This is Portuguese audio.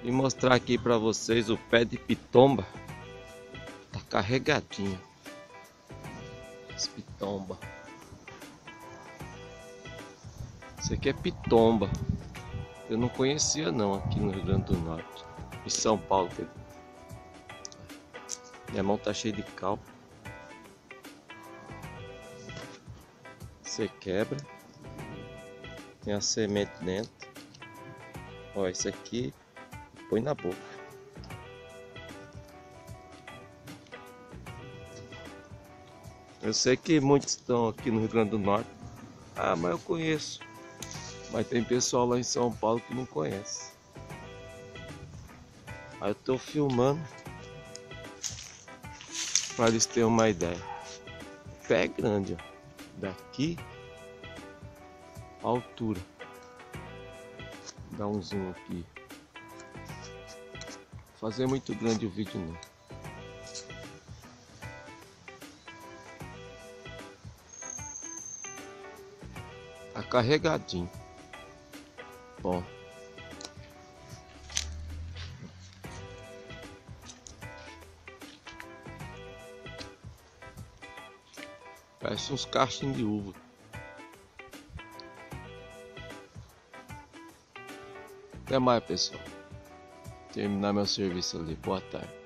E mostrar aqui pra vocês o pé de pitomba. Tá carregadinho. Esse pitomba. Esse aqui é pitomba. Eu não conhecia não aqui no Rio Grande do Norte. Em São Paulo. Minha mão tá cheia de cal. Você quebra. Tem a semente dentro. Ó, esse aqui põe na boca. Eu sei que muitos estão aqui no Rio Grande do Norte. Ah, mas eu conheço. Mas tem pessoal lá em São Paulo que não conhece. Aí eu tô filmando para eles terem uma ideia. O pé é grande, ó. Daqui a altura. Vou dar um zoom aqui. Vou fazer muito grande o vídeo não. Tá carregadinho. Bom. Parece uns cachinhos de uva. Até mais, pessoal. Terminar meu serviço ali. Boa tarde.